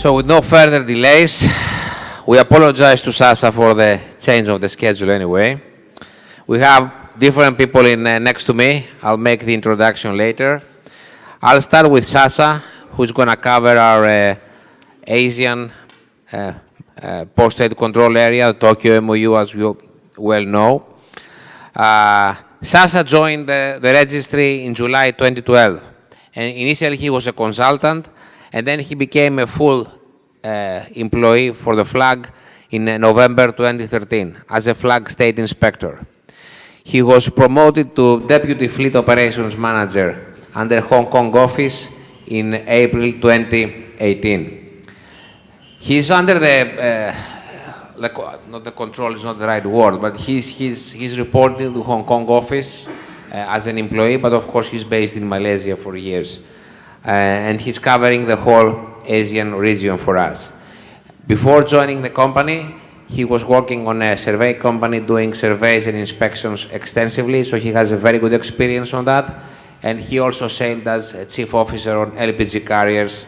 So with no further delays, we apologize to Sasa for the change of the schedule anyway. We have different people in next to me. I'll make the introduction later. I'll start with Sasa, who's going to cover our Asian post-trade control area, Tokyo MOU, as you well know. Sasa joined the registry in July 2012. And initially he was a consultant, and then he became a full employee for the flag in November 2013 as a flag state inspector. He was promoted to Deputy Fleet Operations Manager under Hong Kong office in April 2018. He's under not the control is not the right word, but he's reported to Hong Kong office as an employee, but of course he's based in Malaysia for years. And he's covering the whole Asian region for us. Before joining the company, he was working on a survey company doing surveys and inspections extensively, so he has a very good experience on that. And he also sailed as a chief officer on LPG carriers,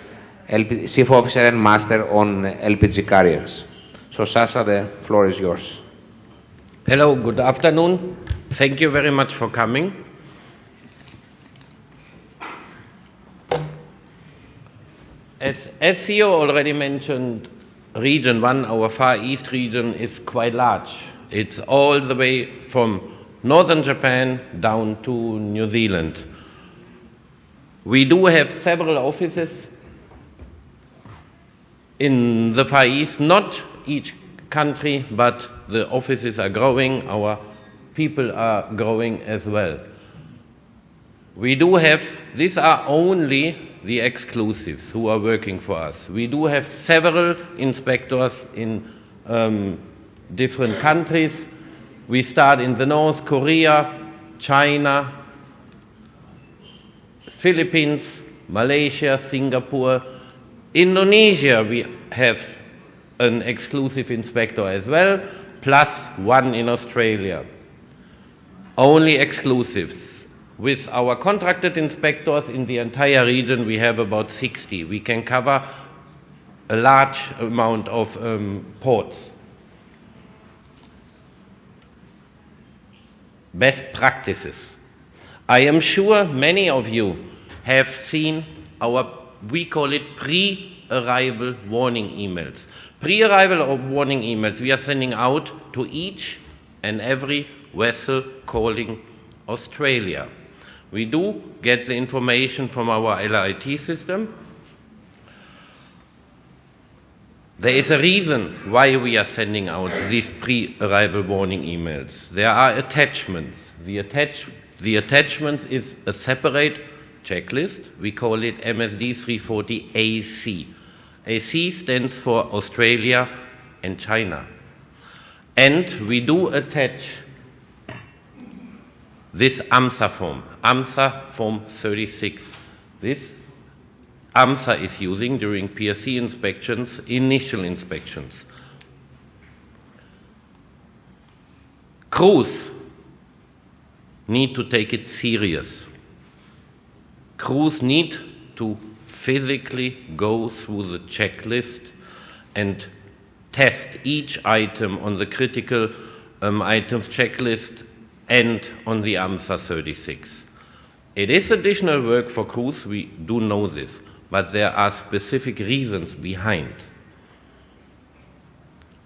chief officer and master on LPG carriers. So Sasa, the floor is yours. Hello, good afternoon. Thank you very much for coming. As Theo already mentioned, Region 1, our Far East region, is quite large. It's all the way from northern Japan down to New Zealand. We do have several offices in the Far East, not each country, but the offices are growing, our people are growing as well. We do have, these are only the exclusives who are working for us. We do have several inspectors in different countries. We start in the north, Korea, China, Philippines, Malaysia, Singapore. Indonesia, we have an exclusive inspector as well, plus one in Australia. Only exclusives. With our contracted inspectors in the entire region, we have about 60. We can cover a large amount of ports. Best practices. I am sure many of you have seen our, we call it pre-arrival warning emails. Pre-arrival warning emails we are sending out to each and every vessel calling Australia. We do get the information from our LIT system. There is a reason why we are sending out these pre-arrival warning emails. There are attachments. The attachment is a separate checklist. We call it MSD 340 AC. AC stands for Australia and China. And we do attach this AMSA form 36. This AMSA is using during PSC inspections, initial inspections. Crews need to take it serious. Crews need to physically go through the checklist and test each item on the critical items checklist and on the AMSA 36. It is additional work for crews, we do know this, but there are specific reasons behind.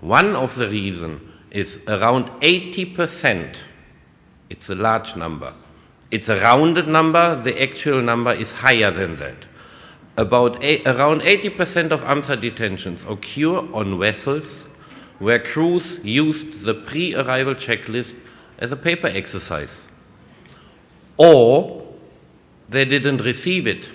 One of the reasons is around 80%, it's a large number. It's a rounded number, the actual number is higher than that. Around 80% of AMSA detentions occur on vessels where crews used the pre-arrival checklist as a paper exercise, or they didn't receive it.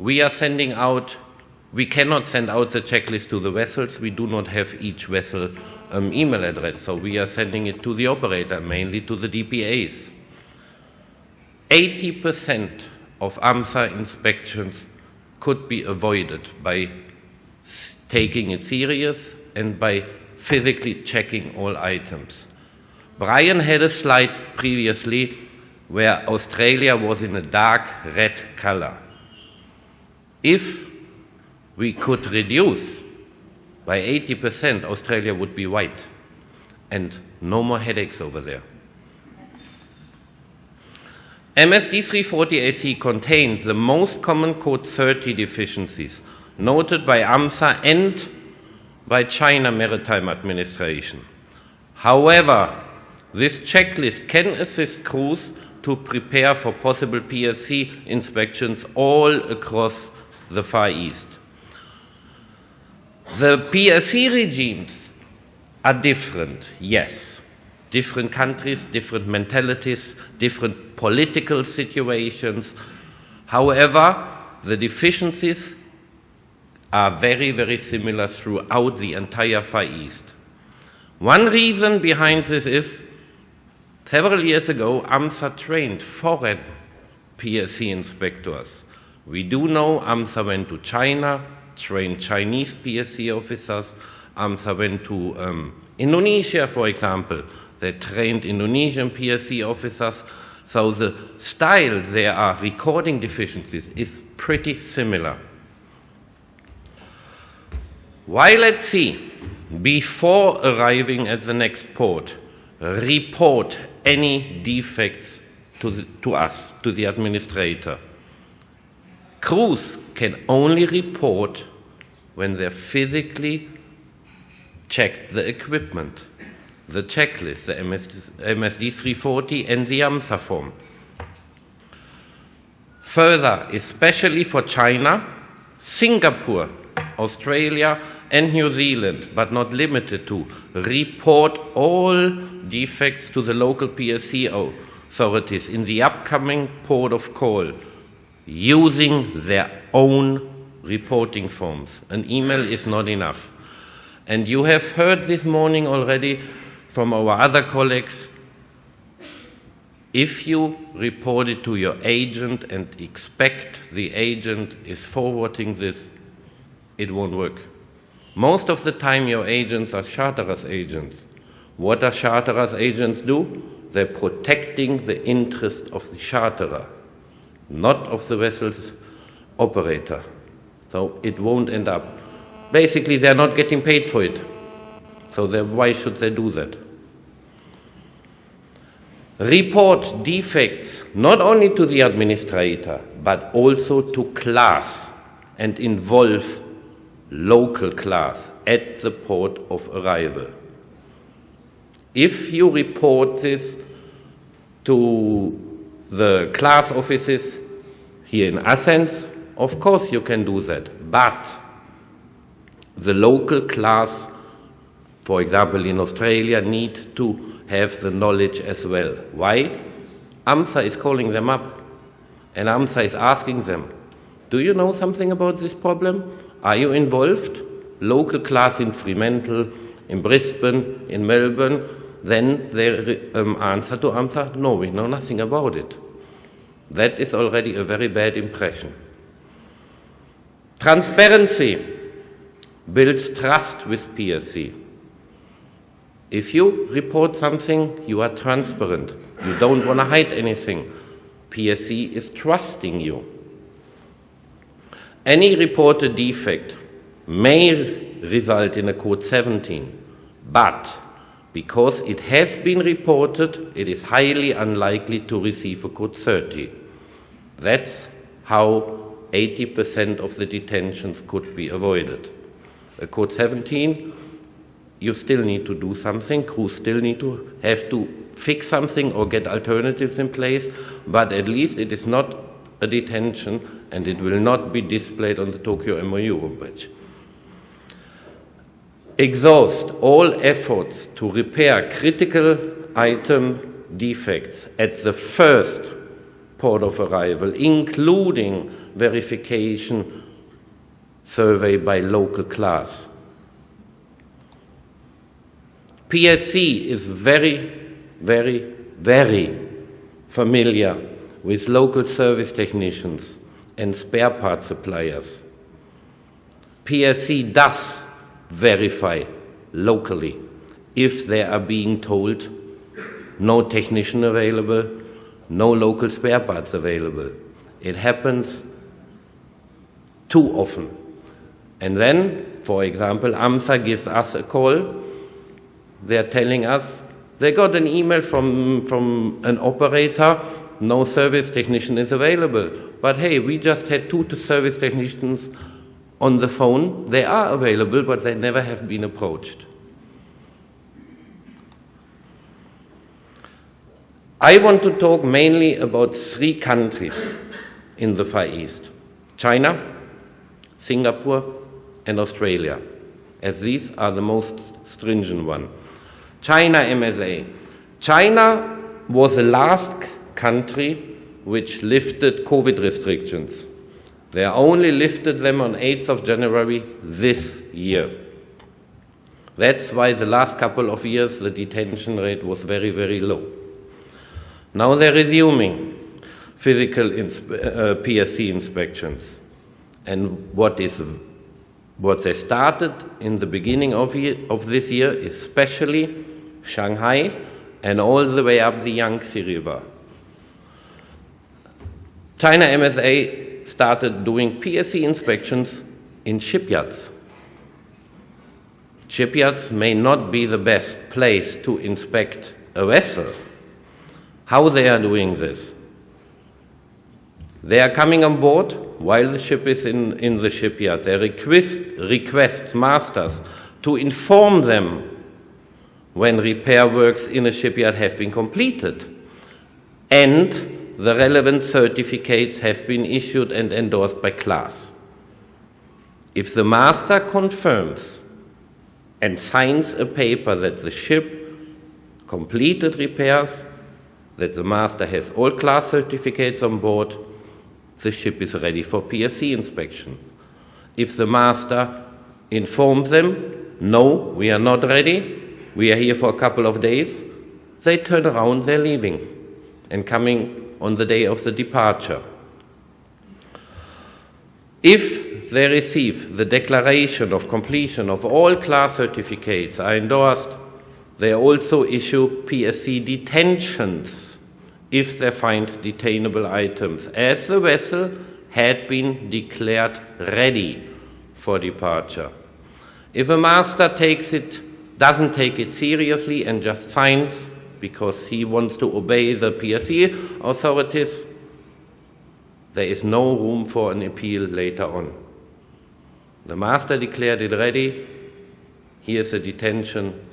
we cannot send out the checklist to the vessels. We do not have each vessel email address, so we are sending it to the operator, mainly to the DPAs. 80% of AMSA inspections could be avoided by taking it serious and by physically checking all items. Brian had a slide previously where Australia was in a dark red color. If we could reduce by 80%, Australia would be white, and no more headaches over there. MSD 340 AC contains the most common Code 30 deficiencies noted by AMSA and by China Maritime Administration. However, this checklist can assist crews to prepare for possible PSC inspections all across the Far East. The PSC regimes are different, yes. Different countries, different mentalities, different political situations. However, the deficiencies are very, very similar throughout the entire Far East. One reason behind this is, several years ago, AMSA trained foreign PSC inspectors. We do know AMSA went to China, trained Chinese PSC officers. AMSA went to Indonesia, for example. They trained Indonesian PSC officers. So the style they are recording deficiencies is pretty similar. While at sea, before arriving at the next port, report any defects to us, to the administrator. Crews can only report when they're physically checked the equipment, the checklist, the MSD 340 and the AMSA form. Further, especially for China, Singapore, Australia and New Zealand, but not limited to, report all defects to the local PSC authorities in the upcoming port of call using their own reporting forms. An email is not enough. And you have heard this morning already from our other colleagues, if you report it to your agent and expect the agent is forwarding this, it won't work. Most of the time your agents are charterers agents. What do charterers agents do? They're protecting the interest of the charterer, not of the vessel's operator. So it won't end up. Basically, they're not getting paid for it. So why should they do that? Report defects not only to the administrator, but also to class and involve local class at the port of arrival. If you report this to the class offices here in Athens, of course you can do that, but the local class, for example in Australia, need to have the knowledge as well. Why? AMSA is calling them up and AMSA is asking them, do you know something about this problem? Are you involved? Local class in Fremantle, in Brisbane, in Melbourne, then they answer to AMSA, no, we know nothing about it. That is already a very bad impression. Transparency builds trust with PSC. If you report something, you are transparent. You don't want to hide anything. PSC is trusting you. Any reported defect may result in a Code 17, but because it has been reported, it is highly unlikely to receive a Code 30. That's how 80% of the detentions could be avoided. A Code 17, you still need to do something, crews still have to fix something or get alternatives in place, but at least it is not a detention and it will not be displayed on the Tokyo MOU homepage. Exhaust all efforts to repair critical item defects at the first port of arrival, including verification survey by local class. PSC is very, very, very familiar with local service technicians and spare part suppliers. PSC does verify locally if they are being told no technician available, no local spare parts available. It happens too often. And then, for example, AMSA gives us a call. They're telling us they got an email from an operator, no service technician is available. But hey, we just had 2 service technicians on the phone. They are available, but they never have been approached. I want to talk mainly about 3 countries in the Far East: China, Singapore, and Australia, as these are the most stringent ones. China MSA. China was the last country which lifted COVID restrictions. They only lifted them on 8th of January this year. That's why the last couple of years the detention rate was very, very low. Now they're resuming physical PSC inspections. And what they started in the beginning of this year, especially Shanghai and all the way up the Yangtze River. China MSA started doing PSC inspections in shipyards. Shipyards may not be the best place to inspect a vessel. How they are doing this? They are coming on board while the ship is in the shipyard. They request masters to inform them when repair works in a shipyard have been completed and the relevant certificates have been issued and endorsed by class. If the master confirms and signs a paper that the ship completed repairs, that the master has all class certificates on board, the ship is ready for PSC inspection. If the master informs them, no, we are not ready, we are here for a couple of days, they turn around, they're leaving and coming on the day of the departure. If they receive the declaration of completion of all class certificates are endorsed, they also issue PSC detentions if they find detainable items, as the vessel had been declared ready for departure. If a master doesn't take it seriously and just signs because he wants to obey the PSC authorities, there is no room for an appeal later on. The master declared it ready, here's a detention,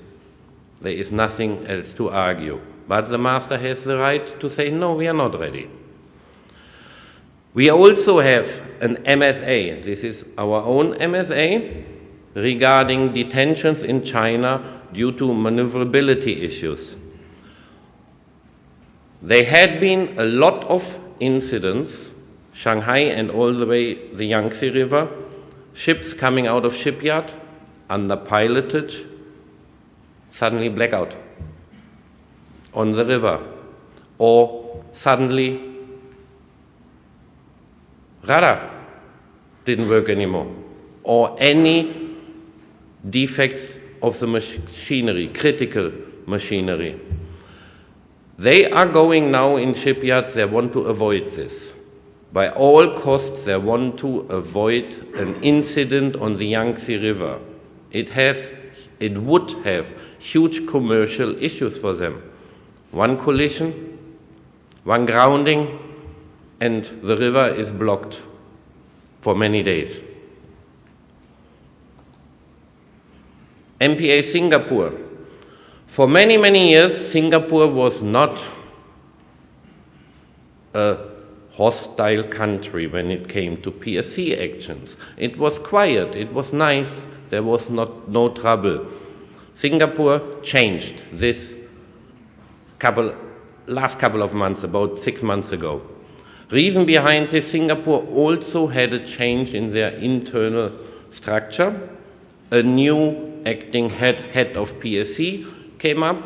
there is nothing else to argue. But the master has the right to say, no, we are not ready. We also have an MSA, this is our own MSA, regarding detentions in China due to maneuverability issues. There had been a lot of incidents, Shanghai and all the way the Yangtze River, ships coming out of shipyard, under pilotage, suddenly blackout on the river, or suddenly radar didn't work anymore, or any defects of the machinery, critical machinery. They are going now in shipyards, they want to avoid this. By all costs, they want to avoid an incident on the Yangtze River. It would have huge commercial issues for them. One collision, one grounding, and the river is blocked for many days. MPA Singapore. For many, many years, Singapore was not a hostile country when it came to PSC actions. It was quiet, it was nice, there was no trouble. Singapore changed this last couple of months, about 6 months ago. Reason behind this, Singapore also had a change in their internal structure. A new acting head of PSC came up,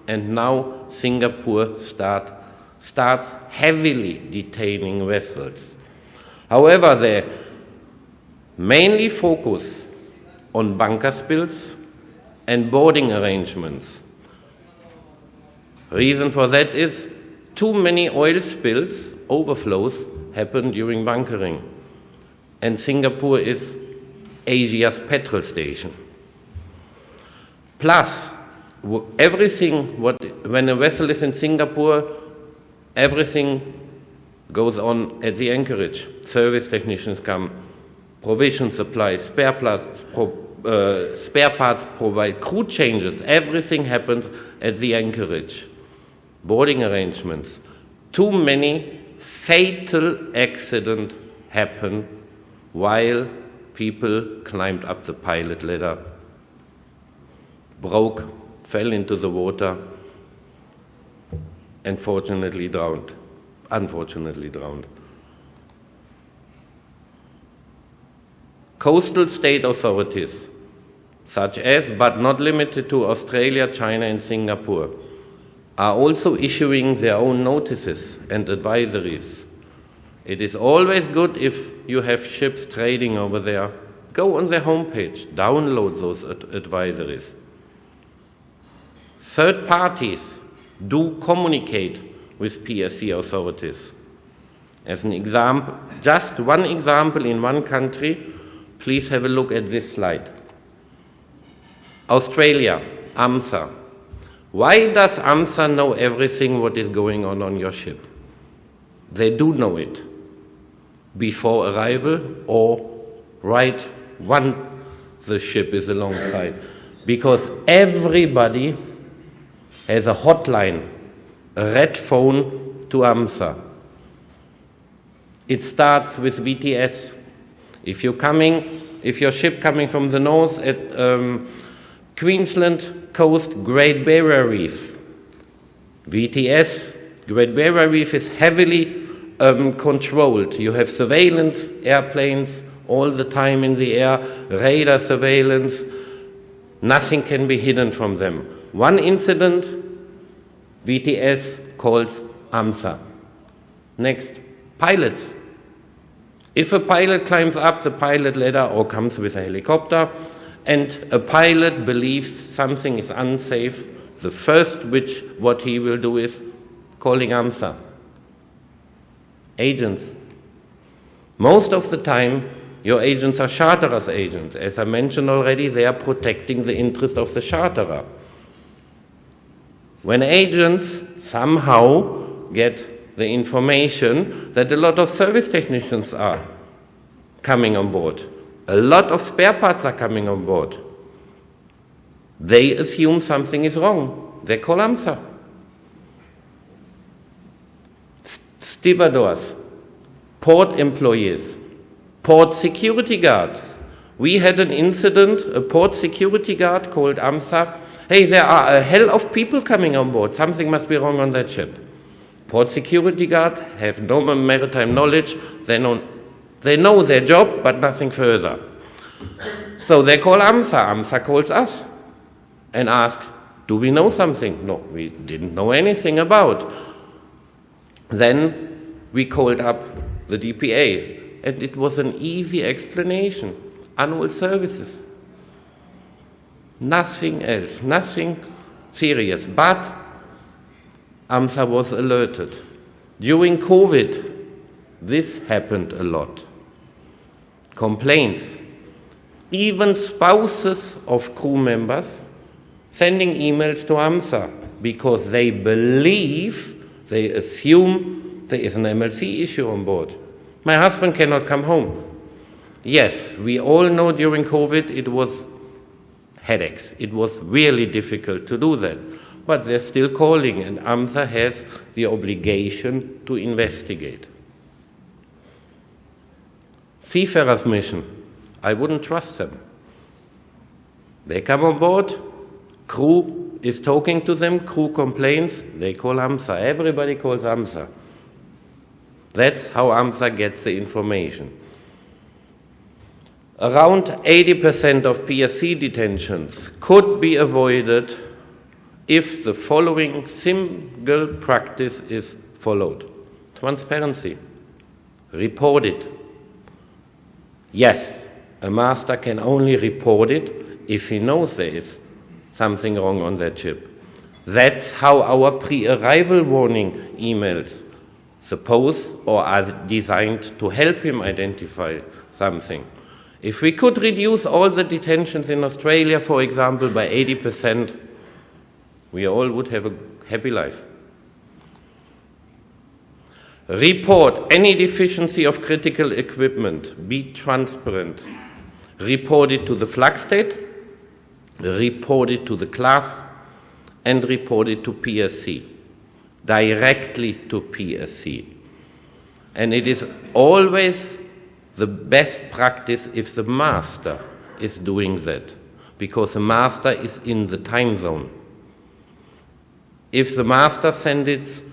and now Singapore starts heavily detaining vessels. However, they mainly focus on bunker spills and boarding arrangements. Reason for that is too many oil spills, overflows, happen during bunkering. And Singapore is Asia's petrol station. Plus, everything, when a vessel is in Singapore, everything goes on at the anchorage. Service technicians come, provision supplies, spare parts provide, crew changes, everything happens at the anchorage. Boarding arrangements. Too many fatal accidents happen while people climbed up the pilot ladder, broke, fell into the water, and unfortunately drowned. Coastal state authorities, such as, but not limited to, Australia, China, and Singapore, are also issuing their own notices and advisories. It is always good if you have ships trading over there. Go on their homepage, download those advisories. Third parties do communicate with PSC authorities. As an example, just one example in one country, please have a look at this slide. Australia, AMSA. Why does AMSA know everything what is going on your ship? They do know it before arrival or right when the ship is alongside, because everybody has a hotline, a red phone to AMSA. It starts with VTS. If your ship coming from the north at Queensland coast, Great Barrier Reef, VTS, Great Barrier Reef is heavily controlled. You have surveillance airplanes all the time in the air, radar surveillance, nothing can be hidden from them. One incident, VTS calls AMSA. Next, pilots. If a pilot climbs up the pilot ladder or comes with a helicopter and a pilot believes something is unsafe, the first what he will do is calling AMSA. Agents. Most of the time, your agents are charterers agents. As I mentioned already, they are protecting the interest of the charterer. When agents somehow get the information that a lot of service technicians are coming on board, a lot of spare parts are coming on board, they assume something is wrong. They call AMSA. Stevedores, port employees, port security guard. We had an incident, a port security guard called AMSA. Hey, there are a hell of people coming on board. Something must be wrong on that ship. Port security guard have no maritime knowledge. They know their job, but nothing further. So they call AMSA. AMSA calls us and ask, do we know something? No, we didn't know anything about. Then we called up the DPA, and it was an easy explanation. Annual services. Nothing else, nothing serious. But AMSA was alerted. During COVID, this happened a lot. Complaints. Even spouses of crew members sending emails to AMSA because they believe, they assume there is an MLC issue on board. My husband cannot come home. Yes, we all know during COVID it was headaches. It was really difficult to do that. But they're still calling, and AMSA has the obligation to investigate. Seafarers' mission. I wouldn't trust them. They come on board, crew is talking to them, crew complains, they call AMSA. Everybody calls AMSA. That's how AMSA gets the information. Around 80% of PSC detentions could be avoided if the following single practice is followed. Transparency. Report it. Yes, a master can only report it if he knows there is something wrong on that ship. That's how our pre-arrival warning emails suppose or are designed to help him identify something. If we could reduce all the detentions in Australia, for example, by 80%, we all would have a happy life. Report any deficiency of critical equipment. Be transparent. Report it to the flag state, report it to the class, and report it to PSC, directly to PSC. And it is always the best practice if the master is doing that, because the master is in the time zone. If the master sends it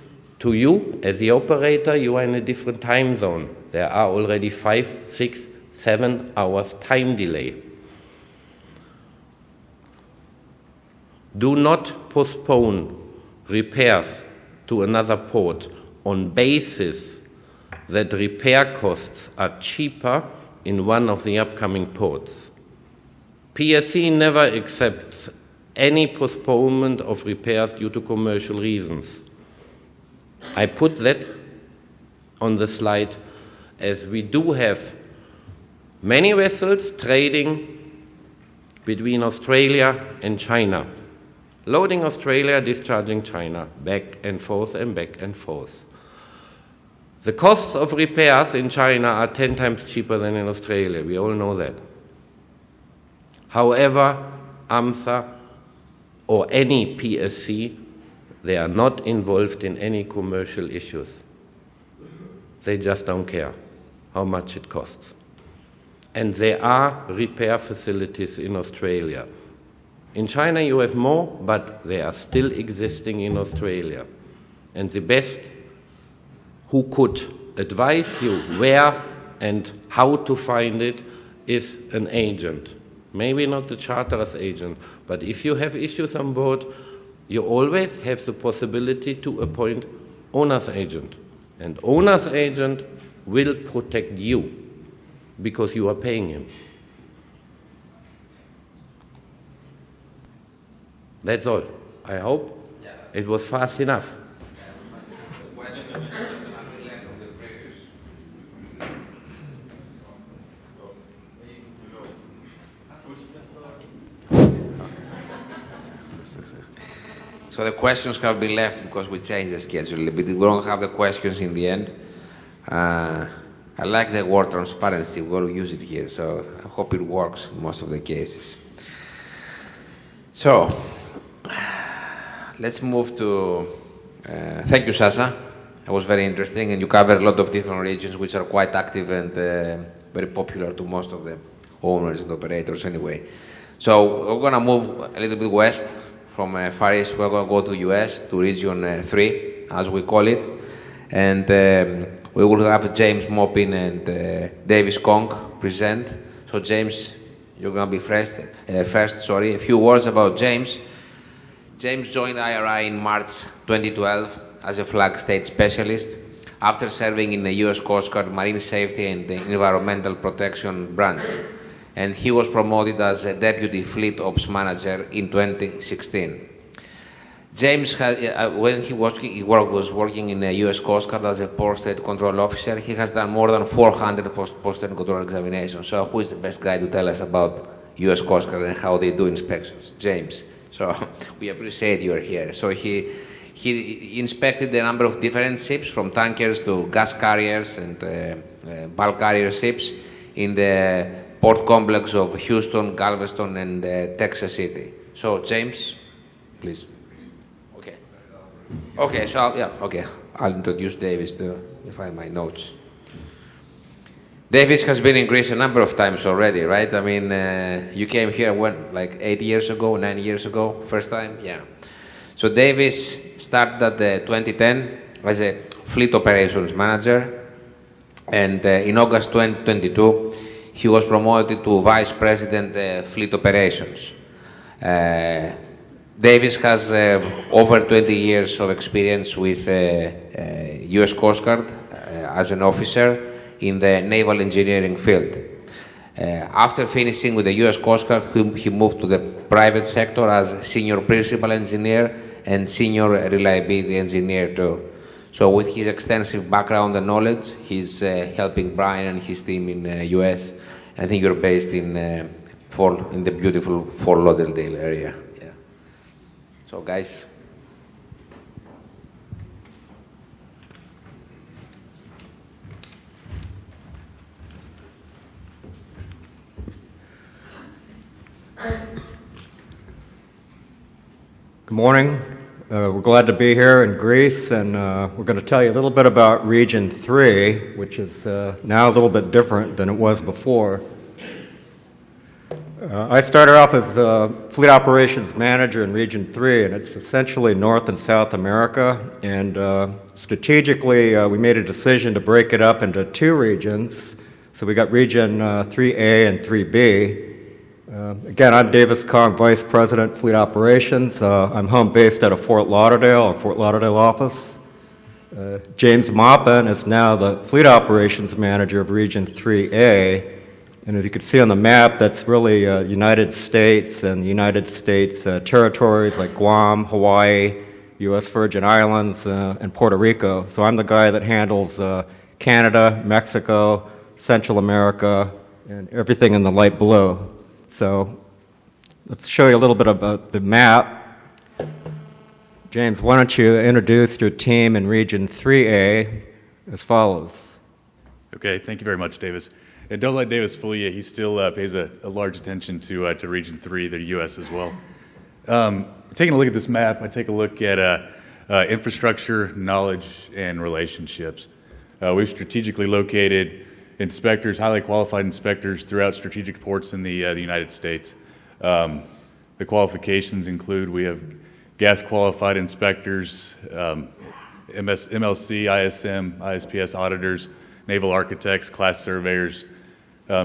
to you as the operator, you are in a different time zone. There are already 5, 6, 7 hours time delay. Do not postpone repairs to another port on basis that repair costs are cheaper in one of the upcoming ports. PSC never accepts any postponement of repairs due to commercial reasons. I put that on the slide as we do have many vessels trading between Australia and China. Loading Australia, discharging China, back and forth and back and forth. The costs of repairs in China are 10 times cheaper than in Australia. We all know that. However, AMSA or any PSC, they are not involved in any commercial issues. They just don't care how much it costs. And there are repair facilities in Australia. In China you have more, but they are still existing in Australia. And the best who could advise you where and how to find it is an agent. Maybe not the charter's agent, but if you have issues on board, you always have the possibility to appoint owner's agent. And owner's agent will protect you because you are paying him. That's all. I hope it was fast enough. So the questions have been left because we changed the schedule a little bit. We don't have the questions in the end. I like the word transparency. We're going to use it here, so I hope it works in most of the cases. So, let's move to... thank you, Sasa. It was very interesting, and you covered a lot of different regions which are quite active and very popular to most of the owners and operators anyway. So, we're going to move a little bit west from Piraeus. We're going to go to US, to region 3, as we call it. And we will have James Maupin and Davis Kong present. So James, you're going to be first. A few words about James. James joined IRI in March 2012 as a flag state specialist after serving in the US Coast Guard Marine Safety and Environmental Protection branch. And he was promoted as a Deputy Fleet Ops Manager in 2016. James, when he was working in the US Coast Guard as a Port-State Control Officer, he has done more than 400 post-state control examinations. So who is the best guy to tell us about US Coast Guard and how they do inspections? James. So we appreciate you're here. So he inspected a number of different ships, from tankers to gas carriers and bulk carrier ships in the port complex of Houston, Galveston, and Texas City. So James, please. Okay, so I'll introduce Davis to find my notes. Davis has been in Greece a number of times already, right? I mean, you came here when, like 8 years ago, 9 years ago, first time? Yeah. So Davis started at 2010 as a fleet operations manager And in August 2022, he was promoted to Vice President Fleet Operations. Davis has over 20 years of experience with U.S. Coast Guard as an officer in the naval engineering field. After finishing with the U.S. Coast Guard, he moved to the private sector as senior principal engineer and senior reliability engineer too. So with his extensive background and knowledge, he's helping Brian and his team in the U.S. I think you're based in the beautiful Fort Lauderdale area. Yeah. So guys. Good morning. We're glad to be here in Greece, and we're going to tell you a little bit about Region 3, which is now a little bit different than it was before. I started off as Fleet Operations Manager in Region 3, and it's essentially North and South America. And strategically, we made a decision to break it up into two regions. So we got Region 3A and 3B. Again, I'm Davis Kong, Vice President, Fleet Operations. I'm home based out of Fort Lauderdale, our Fort Lauderdale office. James Maupin is now the Fleet Operations Manager of Region 3A. And as you can see on the map, that's really United States and the United States territories like Guam, Hawaii, U.S. Virgin Islands, and Puerto Rico. So I'm the guy that handles Canada, Mexico, Central America, and everything in the light blue. So let's show you a little bit about the map. James, why don't you introduce your team in Region 3A as follows. Okay, thank you very much, Davis. And don't let Davis fool you. He still pays a large attention to Region 3, the U.S. as well. Taking a look at this map, I take a look at infrastructure, knowledge, and relationships. We've strategically located inspectors, highly qualified inspectors throughout strategic ports in the United States. The qualifications include we have gas-qualified inspectors, MLC, ISM, ISPS auditors, naval architects, class surveyors.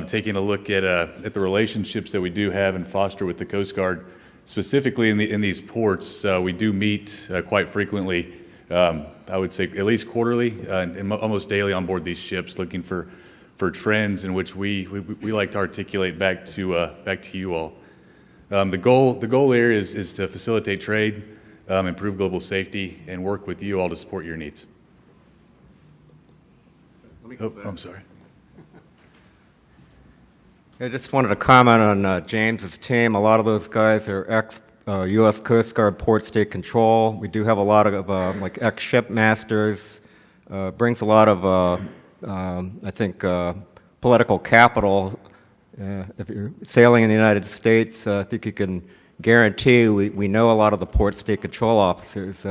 Taking a look at the relationships that we do have and foster with the Coast Guard, specifically in these ports, we do meet quite frequently. I would say at least quarterly and almost daily on board these ships, looking for trends in which we like to articulate back to you all. The goal here is to facilitate trade, improve global safety, and work with you all to support your needs. I'm sorry. I just wanted to comment on James's team. A lot of those guys are ex-U.S. Coast Guard Port State Control. We do have a lot of like ex-ship masters. Brings a lot of I think political capital. If you're sailing in the United States, I think you can guarantee we know a lot of the port state control officers.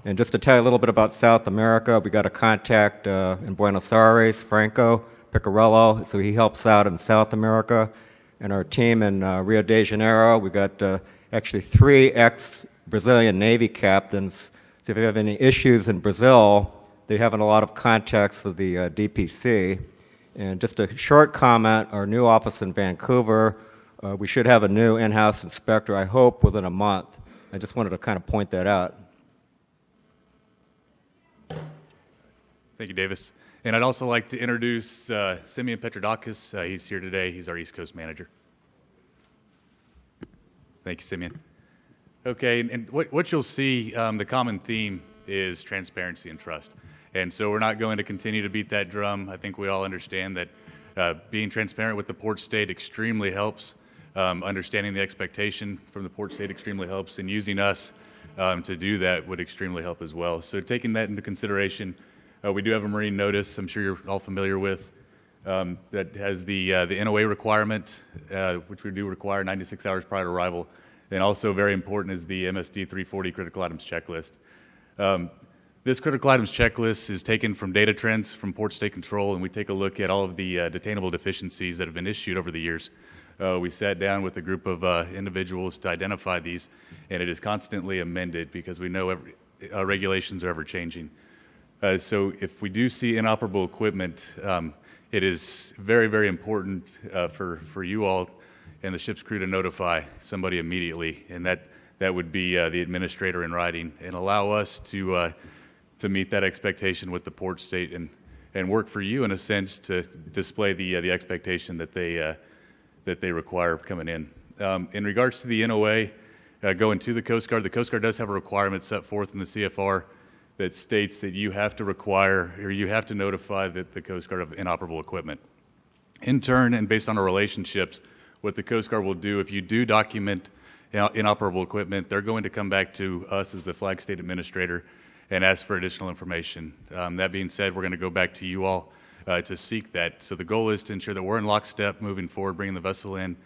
And just to tell you a little bit about South America, we got a contact in Buenos Aires, Franco Picarello, so he helps out in South America. And our team in Rio de Janeiro, we got actually 3 ex-Brazilian Navy captains. So if you have any issues in Brazil, they're having a lot of contacts with the DPC. And just a short comment, our new office in Vancouver, we should have a new in-house inspector, I hope, within a month. I just wanted to kind of point that out. Thank you, Davis. And I'd also like to introduce Simeon Petrodakis. He's here today. He's our East Coast manager. Thank you, Simeon. Okay, and what you'll see, the common theme is transparency and trust. And so we're not going to continue to beat that drum. I think we all understand that being transparent with the port state extremely helps. Understanding the expectation from the port state extremely helps, and using us to do that would extremely help as well. So taking that into consideration, we do have a marine notice I'm sure you're all familiar with that has the NOA requirement, which we do require 96 hours prior to arrival. And also very important is the MSD 340 critical items checklist. This critical items checklist is taken from data trends from Port State Control, and we take a look at all of the detainable deficiencies that have been issued over the years. We sat down with a group of individuals to identify these, and it is constantly amended because we know regulations are ever changing. So if we do see inoperable equipment, it is very, very important for you all and the ship's crew to notify somebody immediately, and that would be the administrator in writing, and allow us to meet that expectation with the port state and work for you in a sense to display the expectation that they require coming in. In regards to the NOA going to the Coast Guard does have a requirement set forth in the CFR that states that you have to require or you have to notify the Coast Guard of inoperable equipment. In turn, and based on our relationships, what the Coast Guard will do, if you do document inoperable equipment, they're going to come back to us as the flag state administrator and ask for additional information. That being said, we're going to go back to you all to seek that. So the goal is to ensure that we're in lockstep moving forward, bringing the vessel in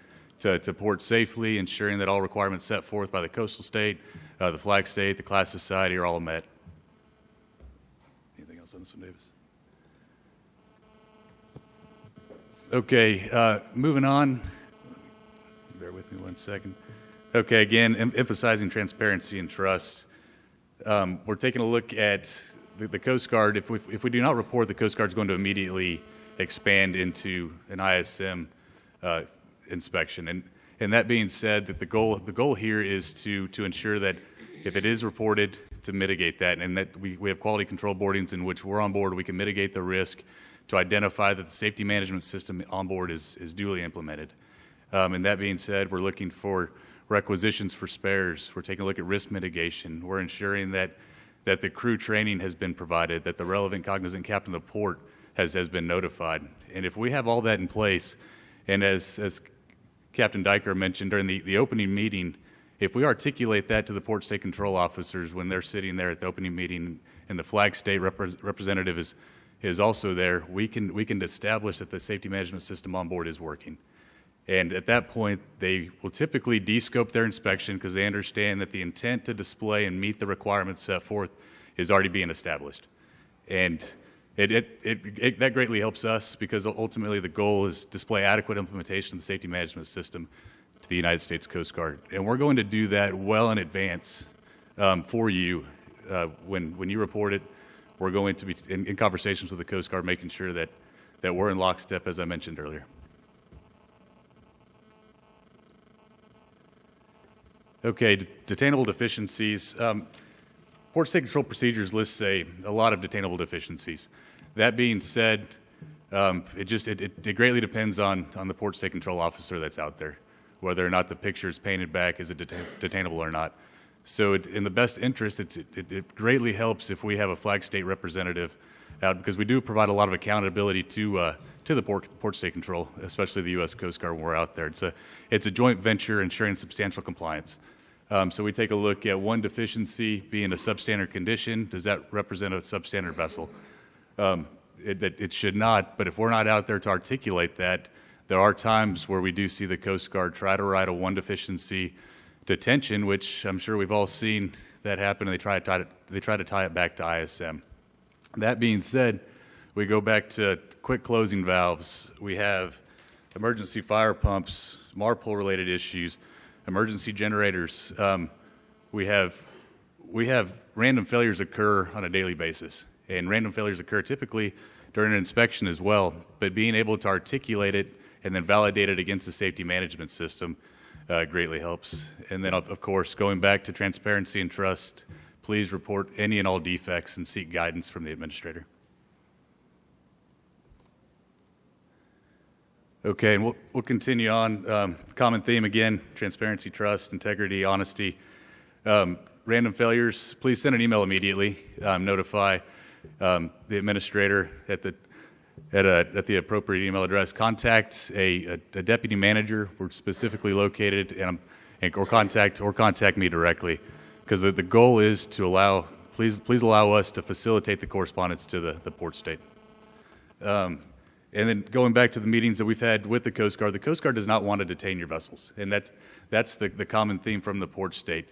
to port safely, ensuring that all requirements set forth by the coastal state, the flag state, the class society are all met. Anything else on this one, Davis? Okay, moving on. Bear with me one second. Okay, again, emphasizing transparency and trust. We're taking a look at the Coast Guard. If we do not report, the Coast Guard is going to immediately expand into an ISM inspection. And that being said, that the goal here is to ensure that if it is reported, to mitigate that, and that we have quality control boardings in which we're on board, we can mitigate the risk to identify that the safety management system on board is duly implemented. And that being said, we're looking for requisitions for spares. We're taking a look at risk mitigation. We're ensuring that the crew training has been provided, that the relevant cognizant captain of the port has been notified. And if we have all that in place, and as Captain Diker mentioned during the opening meeting, if we articulate that to the port state control officers when they're sitting there at the opening meeting and the flag state representative is also there, we can establish that the safety management system on board is working. And at that point, they will typically de-scope their inspection because they understand that the intent to display and meet the requirements set forth is already being established. And that greatly helps us because ultimately the goal is display adequate implementation of the safety management system to the United States Coast Guard. And we're going to do that well in advance for you. When you report it, we're going to be in conversations with the Coast Guard, making sure that we're in lockstep, as I mentioned earlier. Okay, detainable deficiencies. Port state control procedures lists a lot of detainable deficiencies. That being said, it greatly depends on the port state control officer that's out there, whether or not the picture is painted back as detainable or not. So in the best interest, it greatly helps if we have a flag state representative out, because we do provide a lot of accountability to the port state control, especially the U.S. Coast Guard when we're out there. It's a joint venture ensuring substantial compliance. So we take a look at one deficiency being a substandard condition. Does that represent a substandard vessel? It should not, but if we're not out there to articulate that, there are times where we do see the Coast Guard try to write a one deficiency detention, which I'm sure we've all seen that happen, and they try to tie it back to ISM. That being said, we go back to quick closing valves. We have emergency fire pumps, MARPOL-related issues, emergency generators. We have random failures occur on a daily basis, and random failures occur typically during an inspection as well. But being able to articulate it and then validate it against the safety management system greatly helps. And then, of course, going back to transparency and trust, please report any and all defects and seek guidance from the administrator. Okay, and we'll continue on. Common theme again: transparency, trust, integrity, honesty. Random failures, please send an email immediately. Notify the administrator at the appropriate email address. Contact a deputy manager. We're specifically located, or contact me directly, because the goal is to please allow us to facilitate the correspondence to the port state. And then going back to the meetings that we've had with the Coast Guard does not want to detain your vessels, and that's the common theme from the port state.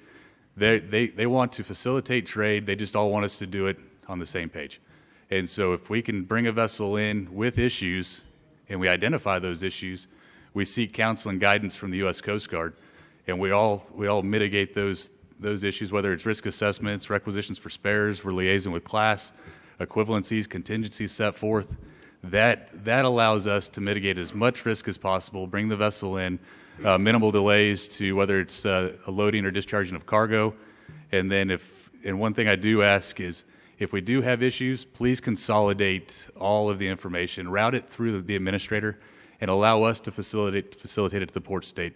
They want to facilitate trade. They just all want us to do it on the same page. And so if we can bring a vessel in with issues and we identify those issues, we seek counsel and guidance from the U.S. Coast Guard, and we all mitigate those issues, whether it's risk assessments, requisitions for spares, we're liaising with class, equivalencies, contingencies set forth. That allows us to mitigate as much risk as possible, bring the vessel in, minimal delays to whether it's a loading or discharging of cargo. And then one thing I do ask is, if we do have issues, please consolidate all of the information, route it through the administrator, and allow us to facilitate it to the port state.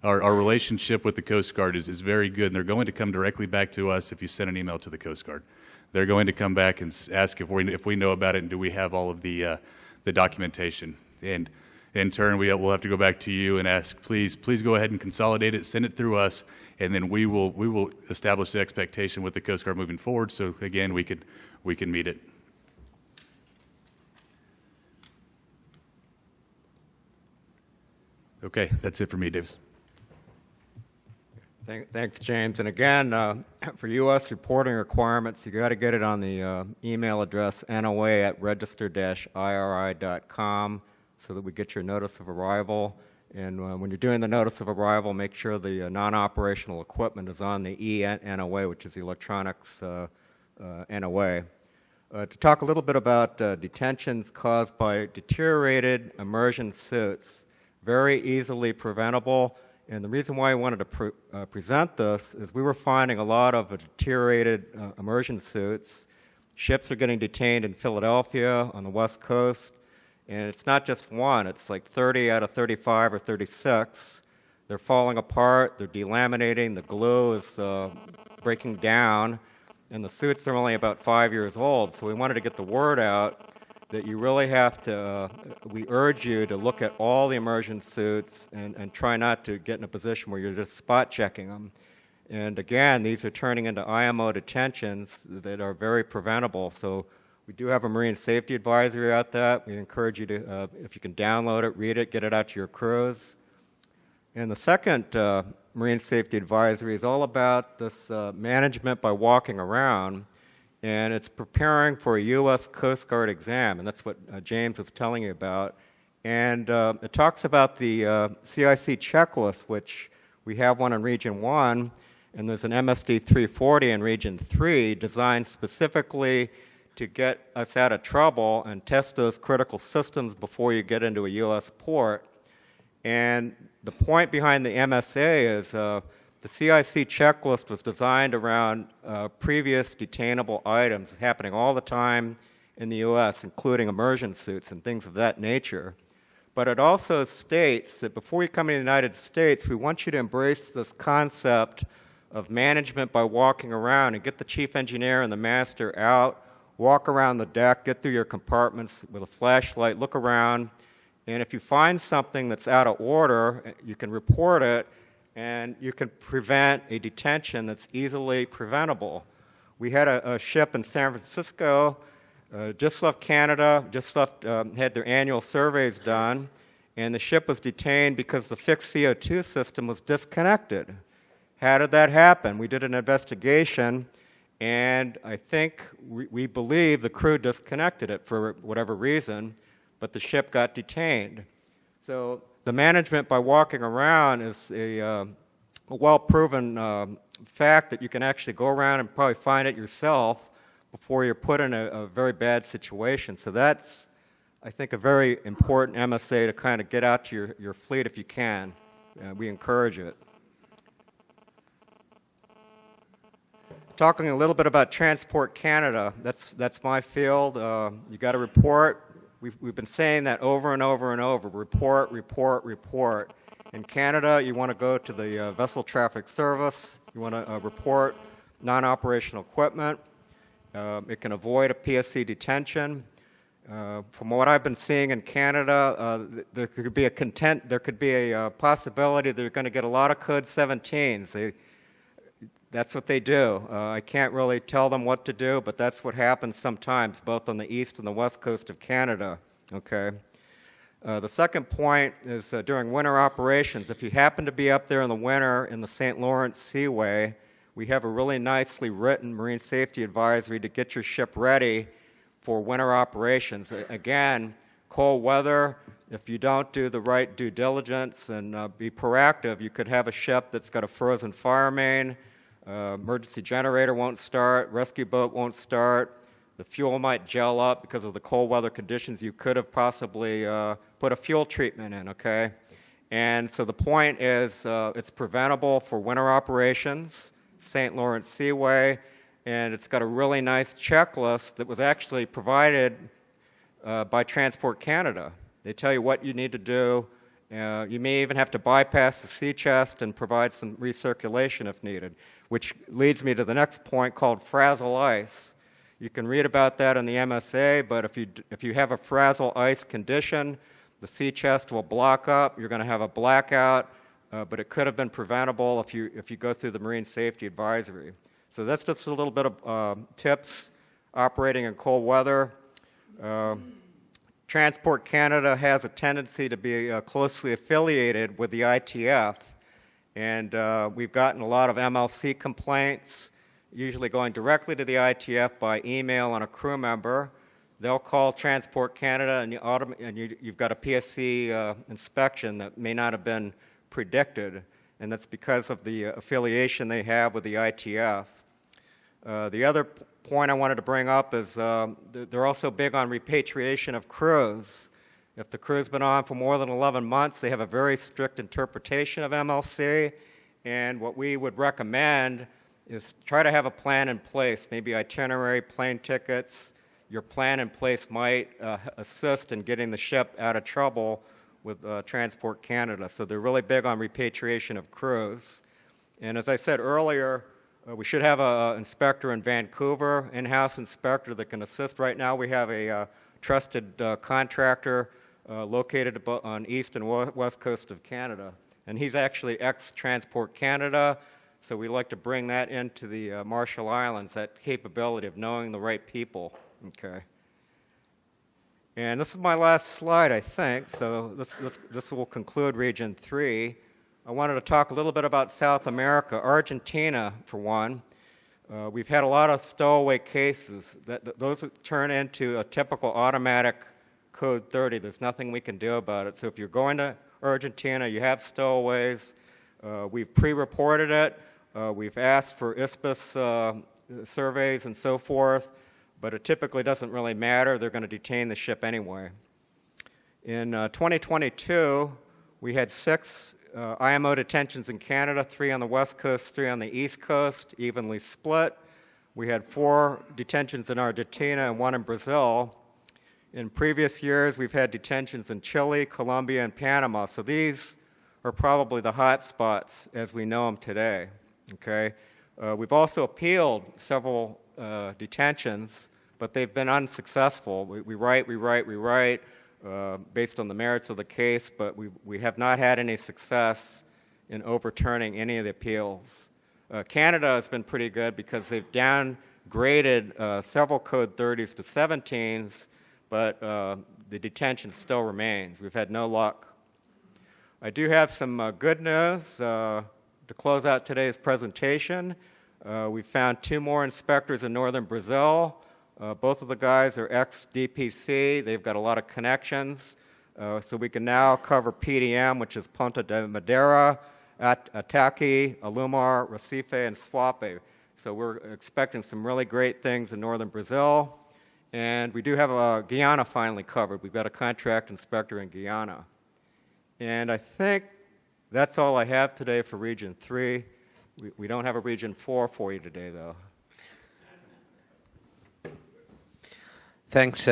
Our relationship with the Coast Guard is very good, and they're going to come directly back to us if you send an email to the Coast Guard. They're going to come back and ask if we know about it and do we have all of the documentation. And in turn, we'll have to go back to you and ask, please go ahead and consolidate it, send it through us, and then we will establish the expectation with the Coast Guard moving forward. So again, we can meet it. Okay, that's it for me, Davis. Thanks, James. And again, for U.S. reporting requirements, you got to get it on the email address noa@register-iri.com so that we get your notice of arrival. And when you're doing the notice of arrival, make sure the non-operational equipment is on the ENOA, which is the electronics NOA. To talk a little bit about detentions caused by deteriorated immersion suits, very easily preventable. And the reason why I wanted to present this is we were finding a lot of deteriorated immersion suits. Ships are getting detained in Philadelphia on the West Coast, and it's not just one, it's like 30 out of 35 or 36. They're falling apart, they're delaminating, the glue is breaking down, and the suits are only about 5 years old. So we wanted to get the word out that you really have to, we urge you to look at all the immersion suits and try not to get in a position where you're just spot checking them. And again, these are turning into IMO detentions that are very preventable. So we do have a marine safety advisory out there. We encourage you to, if you can download it, read it, get it out to your crews. And the second marine safety advisory is all about this management by walking around. And it's preparing for a U.S. Coast Guard exam, and that's what James was telling you about. And it talks about the CIC checklist, which we have one in Region 1, and there's an MSD 340 in Region 3 designed specifically to get us out of trouble and test those critical systems before you get into a U.S. port. And the point behind the MSA is the CIC checklist was designed around previous detainable items happening all the time in the U.S., including immersion suits and things of that nature. But it also states that before you come to the United States, we want you to embrace this concept of management by walking around and get the chief engineer and the master out, walk around the deck, get through your compartments with a flashlight, look around, and if you find something that's out of order, you can report it, and you can prevent a detention that's easily preventable. We had a ship in San Francisco, just left Canada, had their annual surveys done, and the ship was detained because the fixed CO2 system was disconnected. How did that happen? We did an investigation, and I think we believe the crew disconnected it for whatever reason, but the ship got detained. So the management by walking around is a well-proven fact that you can actually go around and probably find it yourself before you're put in a very bad situation. So that's, I think, a very important MSA to kind of get out to your fleet if you can. We encourage it. Talking a little bit about Transport Canada, that's my field. You got to report. We've been saying that over and over and over. Report, report, report. In Canada, you want to go to the Vessel Traffic Service. You want to report non-operational equipment. It can avoid a PSC detention. From what I've been seeing in Canada, there could be a possibility that you're going to get a lot of Code 17s. That's what they do. I can't really tell them what to do, but that's what happens sometimes, both on the east and the west coast of Canada. Okay. The second point is during winter operations. If you happen to be up there in the winter in the St. Lawrence Seaway, we have a really nicely written marine safety advisory to get your ship ready for winter operations. Again, cold weather, if you don't do the right due diligence and be proactive, you could have a ship that's got a frozen fire main, emergency generator won't start, rescue boat won't start. The fuel might gel up because of the cold weather conditions. You could have possibly put a fuel treatment in, okay? And so the point is it's preventable for winter operations, St. Lawrence Seaway, and it's got a really nice checklist that was actually provided by Transport Canada. They tell you what you need to do. You may even have to bypass the sea chest and provide some recirculation if needed, which leads me to the next point called frazzle ice. You can read about that in the MSA, but if you have a frazzle ice condition, the sea chest will block up. You're going to have a blackout, but it could have been preventable if you go through the Marine Safety Advisory. So that's just a little bit of tips operating in cold weather. Transport Canada has a tendency to be closely affiliated with the ITF, and we've gotten a lot of MLC complaints, usually going directly to the ITF by email on a crew member. They'll call Transport Canada, and you've got a PSC inspection that may not have been predicted, and that's because of the affiliation they have with the ITF. The other point I wanted to bring up is they're also big on repatriation of crews. If the crew's been on for more than 11 months, they have a very strict interpretation of MLC, and what we would recommend is try to have a plan in place, maybe itinerary, plane tickets. Your plan in place might assist in getting the ship out of trouble with Transport Canada. So they're really big on repatriation of crews. And as I said earlier, we should have an inspector in Vancouver, in-house inspector that can assist. Right now we have a trusted contractor located on east and west coast of Canada. And he's actually ex-Transport Canada, so we like to bring that into the Marshall Islands, that capability of knowing the right people. Okay. And this is my last slide, I think, so this will conclude Region 3. I wanted to talk a little bit about South America. Argentina, for one. We've had a lot of stowaway cases. Those turn into a typical automatic Code 30. There's nothing we can do about it. So if you're going to Argentina, you have stowaways. We've pre-reported it. We've asked for ISPIS surveys and so forth, but it typically doesn't really matter. They're going to detain the ship anyway. In 2022, we had 6 IMO detentions in Canada, 3 on the west coast, 3 on the east coast, evenly split. We had 4 detentions in Argentina and 1 in Brazil. In previous years, we've had detentions in Chile, Colombia, and Panama. So these are probably the hot spots as we know them today. Okay? We've also appealed several detentions, but they've been unsuccessful. We write based on the merits of the case, but we have not had any success in overturning any of the appeals. Canada has been pretty good because they've downgraded several Code 30s to 17s, but the detention still remains. We've had no luck. I do have some good news to close out today's presentation. We found 2 more inspectors in northern Brazil. Both of the guys are ex-DPC. They've got a lot of connections. So we can now cover PDM, which is Ponta de Madeira, Ataki, Alumar, Recife, and Suape. So we're expecting some really great things in northern Brazil. And we do have Guyana finally covered. We've got a contract inspector in Guyana. And I think that's all I have today for Region 3. We don't have a Region 4 for you today, though. Thanks,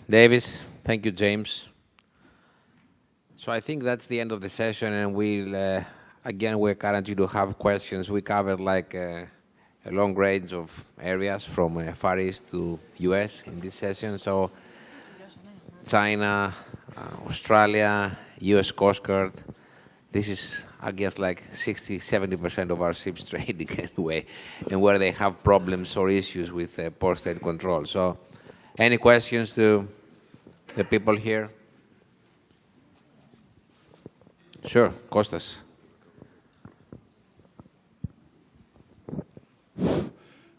Davis. Thank you, James. So I think that's the end of the session, and we'll, again, we're currently to have questions. We covered like a long range of areas from Far East to US in this session. So China, Australia, US Coast Guard. This is, I guess, like 60-70% of our ships trading anyway, and where they have problems or issues with port state control. So any questions to the people here? Sure, Kostas.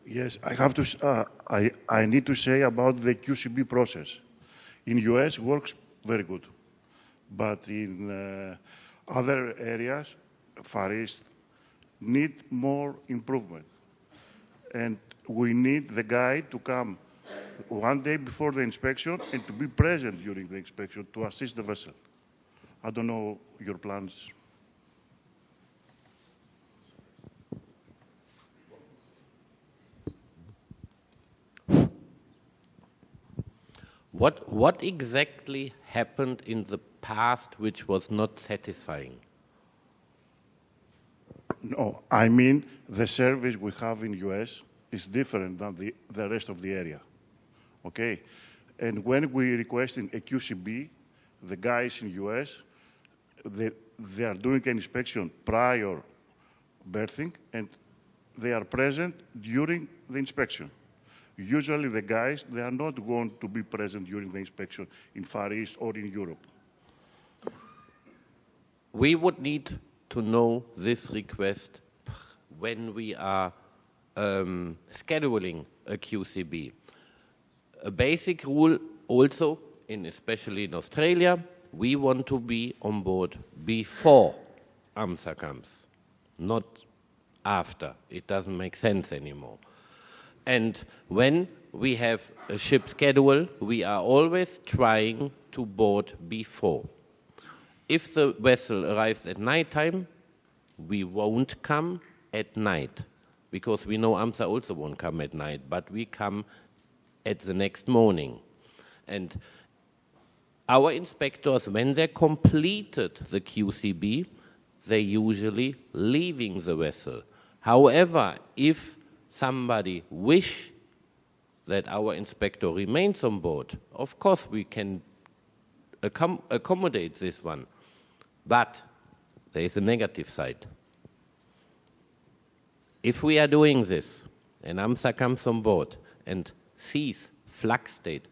Yes, I have to. I need to say about the QCB process. In US, works very good, but in other areas, Far East, need more improvement, and we need the guy to come one day before the inspection and to be present during the inspection to assist the vessel. I don't know your plans. What exactly happened in the past which was not satisfying? No, I mean the service we have in US is different than the rest of the area, okay? And when we requesting a QCB, the guys in US, they are doing an inspection prior berthing and they are present during the inspection. Usually the guys, they are not going to be present during the inspection in Far East or in Europe. We would need to know this request when we are scheduling a QCB. A basic rule also, especially in Australia, we want to be on board before AMSA comes, not after. It doesn't make sense anymore. And when we have a ship schedule, we are always trying to board before. If the vessel arrives at nighttime, we won't come at night, because we know AMSA also won't come at night, but we come at the next morning. And our inspectors, when they completed the QCB, they usually leaving the vessel. However, if somebody wish that our inspector remains on board, of course we can accommodate this one. But there is a negative side. If we are doing this, and AMSA comes on board and sees flag state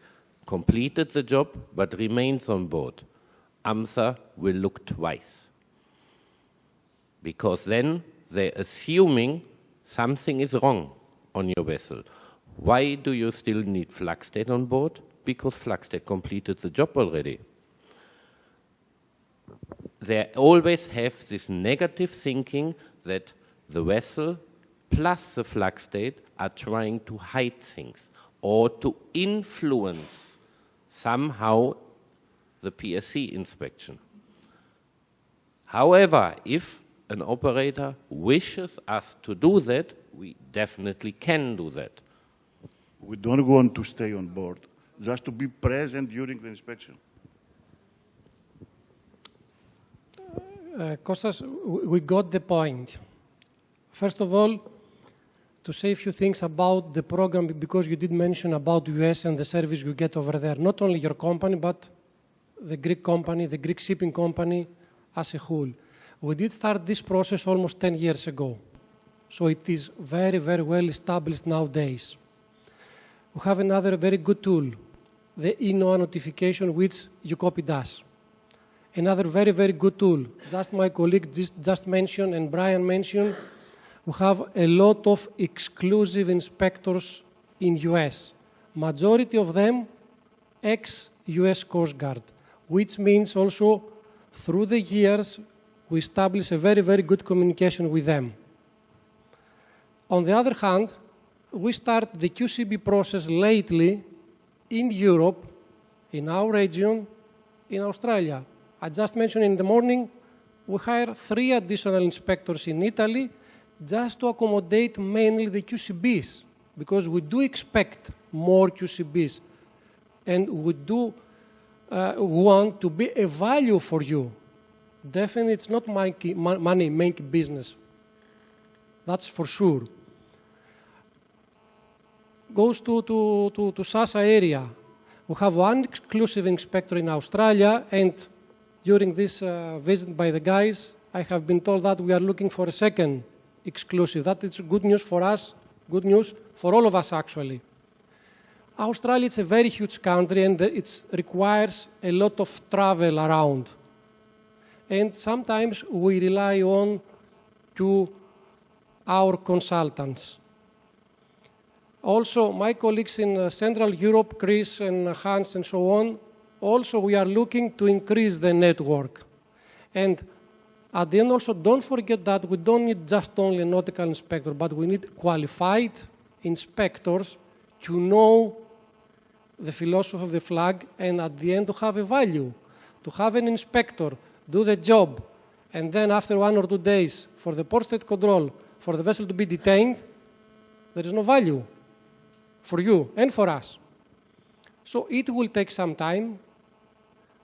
completed the job but remains on board, AMSA will look twice. Because then they're assuming something is wrong on your vessel. Why do you still need flag state on board? Because flag state completed the job already. They always have this negative thinking that the vessel plus the flag state are trying to hide things or to influence somehow the PSC inspection. However, if an operator wishes us to do that, we definitely can do that. We don't want to stay on board, just to be present during the inspection. Kostas, we got the point. First of all, to say a few things about the program, because you did mention about US and the service you get over there. Not only your company, but the Greek company, the Greek shipping company as a whole. We did start this process almost 10 years ago. So it is very, very well established nowadays. We have another very good tool, the INOA notification, which UCOPI does. Another very, very good tool, just my colleague just mentioned and Brian mentioned, we have a lot of exclusive inspectors in US. Majority of them ex-US Coast Guard, which means also through the years we establish a very, very good communication with them. On the other hand, we start the QCB process lately in Europe, in our region, in Australia. I just mentioned in the morning, we hired 3 additional inspectors in Italy just to accommodate mainly the QCBs, because we do expect more QCBs, and we do want to be a value for you. Definitely, it's not money-making business. That's for sure. Goes to SASA area. We have one exclusive inspector in Australia, and during this visit by the guys, I have been told that we are looking for a second exclusive. That is good news for us, good news for all of us, actually. Australia is a very huge country, and it requires a lot of travel around. And sometimes we rely on to our consultants. Also, my colleagues in Central Europe, Chris and Hans and so on, also we are looking to increase the network. And at the end also, don't forget that we don't need just only a nautical inspector, but we need qualified inspectors to know the philosophy of the flag, and at the end to have a value, to have an inspector do the job, and then after 1 or 2 days for the port state control, for the vessel to be detained, there is no value for you and for us. So it will take some time,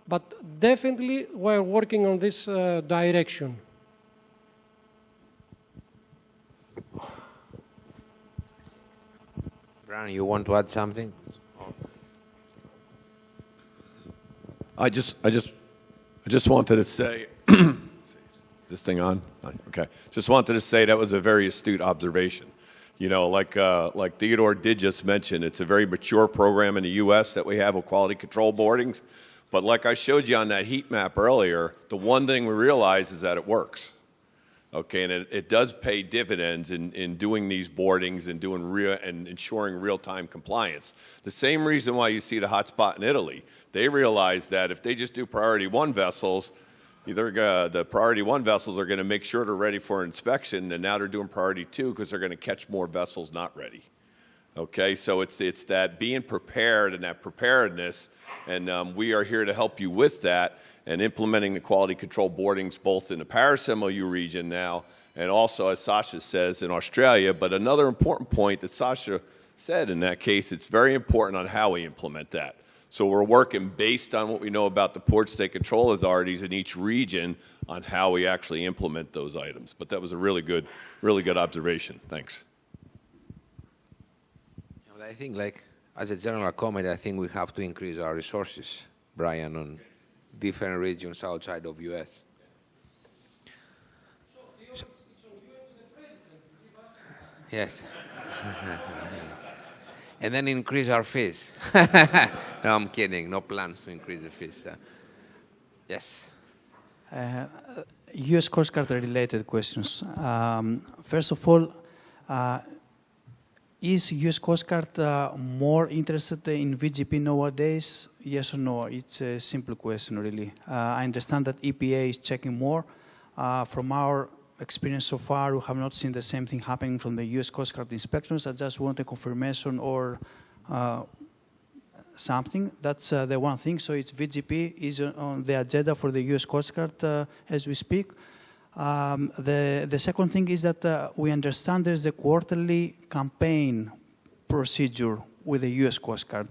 but definitely we're working on this direction. Brian, you want to add something? I just wanted to say, is this thing on? Okay. Just wanted to say that was a very astute observation. You know, like Theodore did just mention, it's a very mature program in the U.S. that we have with quality control boardings. But like I showed you on that heat map earlier, the one thing we realize is that it works. Okay, and it does pay dividends in doing these boardings and doing ensuring real-time compliance. The same reason why you see the hotspot in Italy. They realize that if they just do priority 1 vessels, the priority 1 vessels are going to make sure they're ready for inspection, and now they're doing priority 2 because they're going to catch more vessels not ready. Okay, so it's that being prepared and that preparedness, and we are here to help you with that and implementing the quality control boardings both in the Paris MOU region now and also, as Sasha says, in Australia. But another important point that Sasha said in that case, it's very important on how we implement that. So we're working based on what we know about the port state control authorities in each region on how we actually implement those items. But that was a really good observation. Thanks. I think, like, as a general comment, I think we have to increase our resources, Brian, on different regions outside of U.S. So, Theo, it's on you and the president. Yes. And then increase our fees. No, I'm kidding. No plans to increase the fees. Yes. U.S. Coast Guard related questions. First of all, is U.S. Coast Guard more interested in VGP nowadays? Yes or no? It's a simple question, really. I understand that EPA is checking more. From our experience so far, we have not seen the same thing happening from the U.S. Coast Guard inspectors. I just want a confirmation or something. That's the one thing. So it's VGP is on the agenda for the U.S. Coast Guard as we speak. The second thing is that we understand there's a quarterly campaign procedure with the U.S. Coast Guard.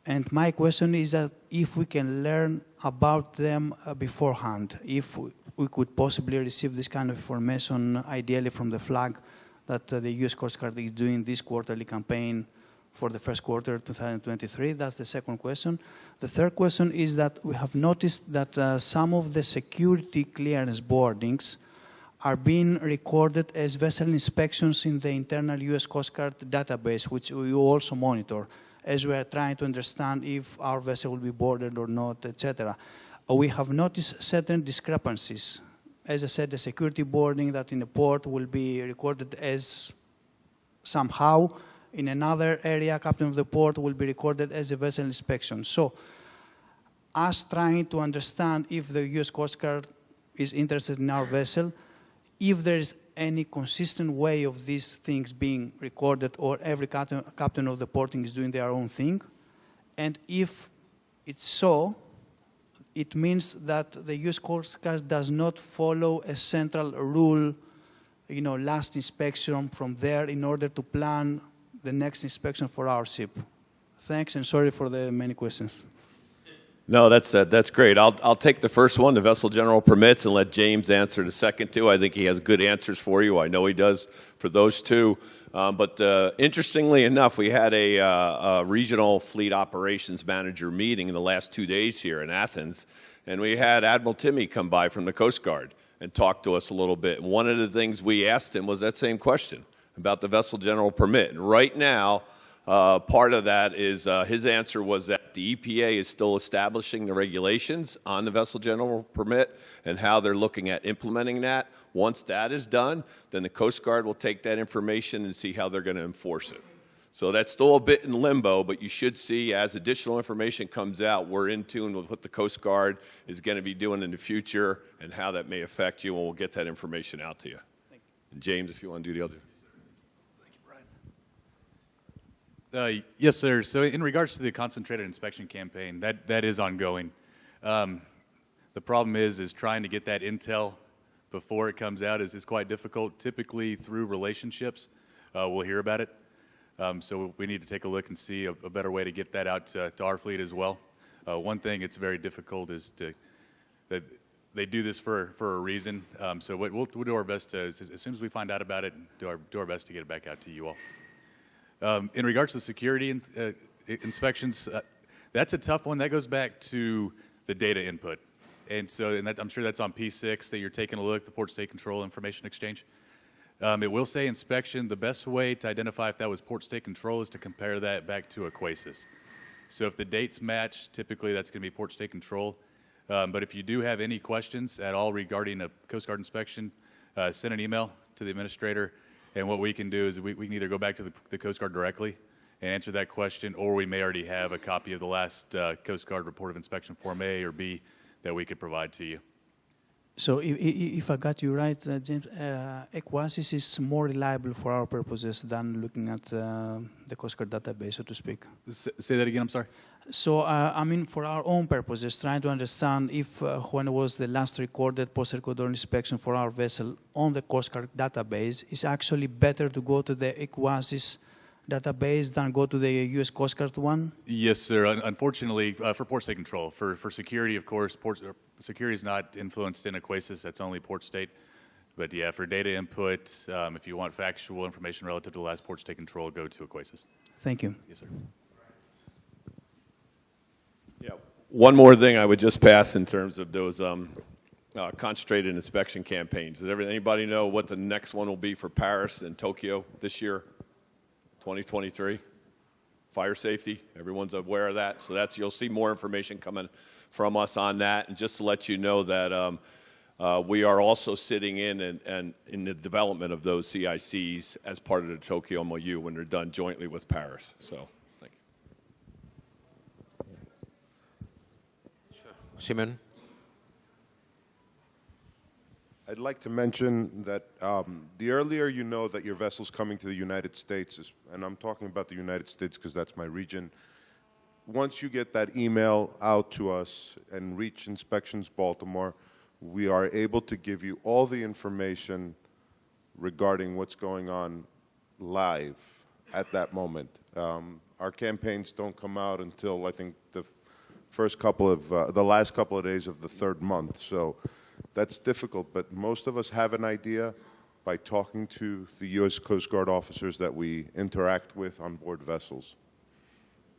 And my question is that if we can learn about them beforehand, if we could possibly receive this kind of information, ideally from the flag, that the U.S. Coast Guard is doing this quarterly campaign for the first quarter of 2023. That's the second question. The third question is that we have noticed that some of the security clearance boardings are being recorded as vessel inspections in the internal U.S. Coast Guard database, which we also monitor as we are trying to understand if our vessel will be boarded or not, etc. We have noticed certain discrepancies. As I said, the security boarding that in a port will be recorded as somehow. In another area, captain of the port will be recorded as a vessel inspection. So, us trying to understand if the U.S. Coast Guard is interested in our vessel, if there is any consistent way of these things being recorded or every captain of the porting is doing their own thing, and if it's so, it means that the U.S. Coast Guard does not follow a central rule, you know, last inspection from there in order to plan the next inspection for our ship. Thanks, and sorry for the many questions. No, that's great. I'll take the first one, the vessel general permits, and let James answer the second two. I think he has good answers for you. I know he does for those two. But interestingly enough, we had a regional fleet operations manager meeting in the last 2 days here in Athens, and we had Admiral Timmy come by from the Coast Guard and talk to us a little bit. And one of the things we asked him was that same question about the vessel general permit. And right now, part of that is his answer was that the EPA is still establishing the regulations on the vessel general permit and how they're looking at implementing that. Once that is done, then the Coast Guard will take that information and see how they're going to enforce it. So that's still a bit in limbo, but you should see as additional information comes out, we're in tune with what the Coast Guard is going to be doing in the future and how that may affect you, and we'll get that information out to you. And James, if you want to do the other. Yes, sir. So in regards to the concentrated inspection campaign, that is ongoing. The problem is trying to get that intel before it comes out is quite difficult. Typically through relationships, we'll hear about it. So we need to take a look and see a better way to get that out to our fleet as well. One thing it's very difficult is that they do this for a reason. So we'll do our best to, as soon as we find out about it, do our best to get it back out to you all. In regards to security inspections, that's a tough one. That goes back to the data input. And so I'm sure that's on P6 that you're taking a look, the Port State Control Information Exchange. It will say inspection. The best way to identify if that was Port State Control is to compare that back to Aquasis. So if the dates match, typically that's going to be Port State Control. But if you do have any questions at all regarding a Coast Guard inspection, send an email to the administrator. And what we can do is we can either go back to the Coast Guard directly and answer that question, or we may already have a copy of the last Coast Guard Report of Inspection Form A or B that we could provide to you. So if I got you right, James, Aquasis is more reliable for our purposes than looking at the Coast Guard database, so to speak. Say that again, I'm sorry. So, I mean, for our own purposes, trying to understand if when was the last recorded post-recorded inspection for our vessel on the Coast Guard database, is actually better to go to the Aquasis database than go to the U.S. Coast Guard one? Yes, sir. Unfortunately, for Port State Control, for security, of course, security is not influenced in Aquasis. That's only Port State. But yeah, for data input, if you want factual information relative to the last Port State Control, go to Aquasis. Thank you. Yes, sir. Yeah. One more thing I would just pass in terms of those concentrated inspection campaigns. Does anybody know what the next one will be for Paris and Tokyo this year? 2023, fire safety, everyone's aware of that. So you'll see more information coming from us on that. And just to let you know that we are also sitting in and in the development of those CICs as part of the Tokyo MOU when they're done jointly with Paris. So, thank you. Sure. Simon? I'd like to mention that the earlier you know that your vessel's coming to the United States, and I'm talking about the United States because that's my region, once you get that email out to us and reach Inspections Baltimore, we are able to give you all the information regarding what's going on live at that moment. Our campaigns don't come out until, I think, the last couple of days of the third month. So that's difficult, but most of us have an idea by talking to the U.S. Coast Guard officers that we interact with on board vessels.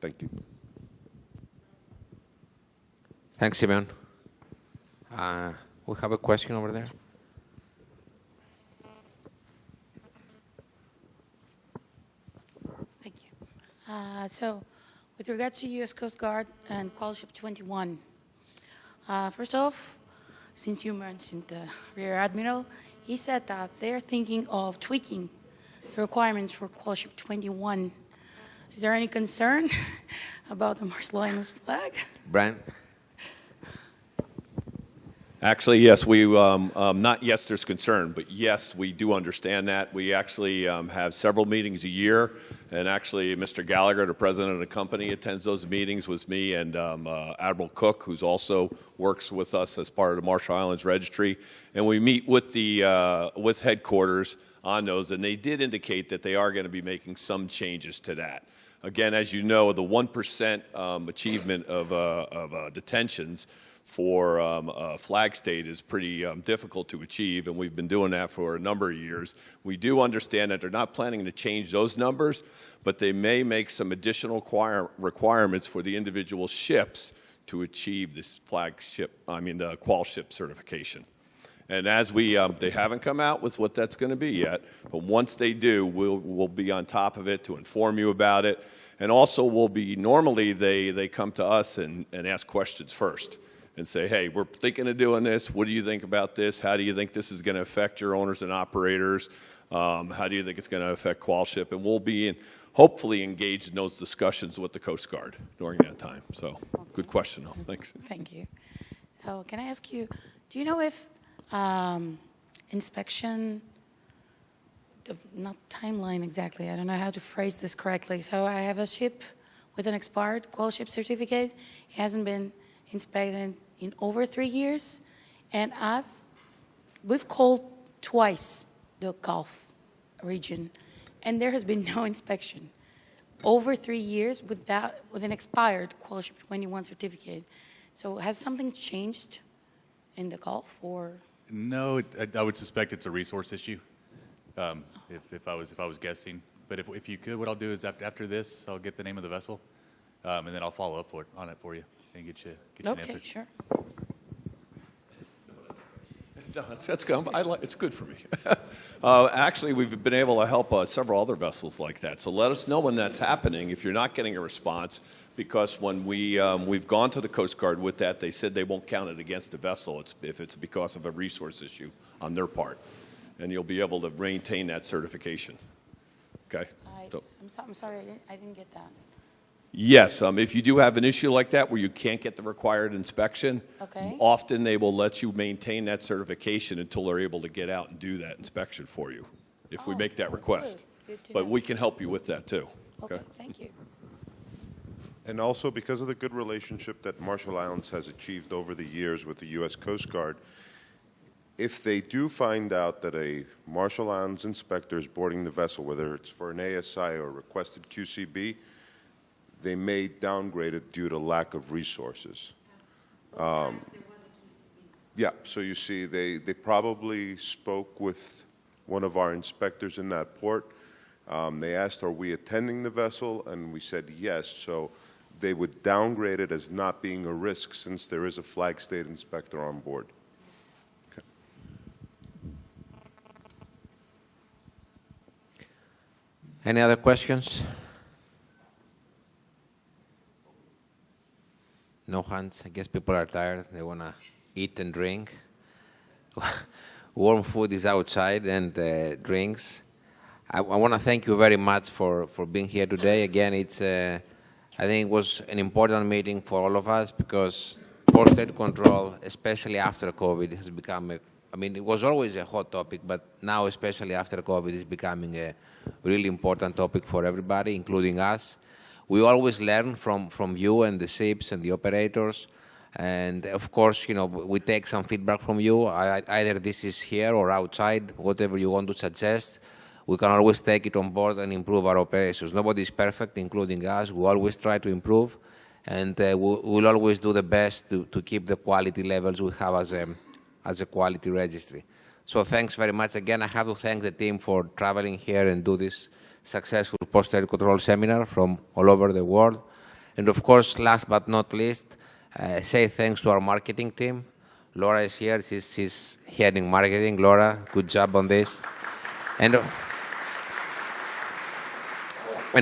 Thank you. Thanks, Simeon. We have a question over there. Thank you. So, with regards to U.S. Coast Guard and Qual Ship 21, first off, since you mentioned the Rear Admiral, he said that they're thinking of tweaking the requirements for Qual Ship 21. Is there any concern about the Mars Lioness flag? Brian? Actually, yes, not yes, there's concern, but yes, we do understand that. We actually have several meetings a year, and actually Mr. Gallagher, the president of the company, attends those meetings with me and Admiral Cook, who's also works with us as part of the Marshall Islands Registry, and we meet with with headquarters on those, and they did indicate that they are going to be making some changes to that. Again, as you know, the 1% achievement of detentions for a flag state is pretty difficult to achieve, and we've been doing that for a number of years. We do understand that they're not planning to change those numbers, but they may make some additional requirements for the individual ships to achieve this the Qual Ship certification. And as they haven't come out with what that's going to be yet, but once they do, we'll be on top of it to inform you about it. And also normally they come to us and ask questions first and say, hey, we're thinking of doing this. What do you think about this? How do you think this is going to affect your owners and operators? How do you think it's going to affect Qual Ship? And we'll be hopefully engaged in those discussions with the Coast Guard during that time. So, good question, though. Thanks. Thank you. So, can I ask you, do you know if inspection not timeline exactly. I don't know how to phrase this correctly. So I have a ship with an expired qual ship certificate. It hasn't been inspected in over 3 years, and we've called twice the Gulf region, and there has been no inspection. Over 3 years with an expired qual ship 21 certificate. So has something changed in the Gulf, or? No, I would suspect it's a resource issue. If I was guessing, but if you could, what I'll do is after this, I'll get the name of the vessel, and then I'll follow up on it for you and get you an answer. Okay, sure. No, that's good. It's good for me. Actually, we've been able to help several other vessels like that. So let us know when that's happening if you're not getting a response, because when we've gone to the Coast Guard with that, they said they won't count it against the vessel if it's because of a resource issue on their part. And you'll be able to maintain that certification. Okay? I'm sorry, I didn't get that. Yes, if you do have an issue like that where you can't get the required inspection, Okay. often they will let you maintain that certification until they're able to get out and do that inspection for you, if we make that request. Good to But know. we can help you with that too. Okay, thank you. And also, because of the good relationship that Marshall Islands has achieved over the years with the U.S. Coast Guard, if they do find out that a Marshall Islands inspector is boarding the vessel, whether it's for an ASI or requested QCB, they may downgrade it due to lack of resources. Yeah, so you see, they probably spoke with one of our inspectors in that port. They asked, are we attending the vessel? And we said yes, so they would downgrade it as not being a risk since there is a flag state inspector on board. Okay. Any other questions? No hands. I guess people are tired. They want to eat and drink. Warm food is outside and drinks. I want to thank you very much for being here today. Again, I think it was an important meeting for all of us because post-trade control, especially after COVID, has become it was always a hot topic, but now, especially after COVID, it's becoming a really important topic for everybody, including us. We always learn from you and the ships and the operators. And of course, we take some feedback from you. Either this is here or outside, whatever you want to suggest. We can always take it on board and improve our operations. Nobody is perfect, including us. We always try to improve. And we'll always do the best to keep the quality levels we have as a quality registry. So thanks very much. Again, I have to thank the team for traveling here and do this successful post-trade control seminar from all over the world. And of course, last but not least, say thanks to our marketing team. Laura is here. She's heading marketing. Laura, good job on this. And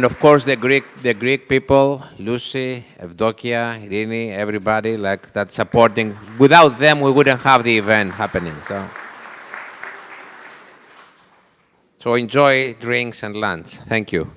of course, the Greek people, Lucy, Evdokia, Irini, everybody like that supporting. Without them, we wouldn't have the event happening. So enjoy drinks and lunch. Thank you.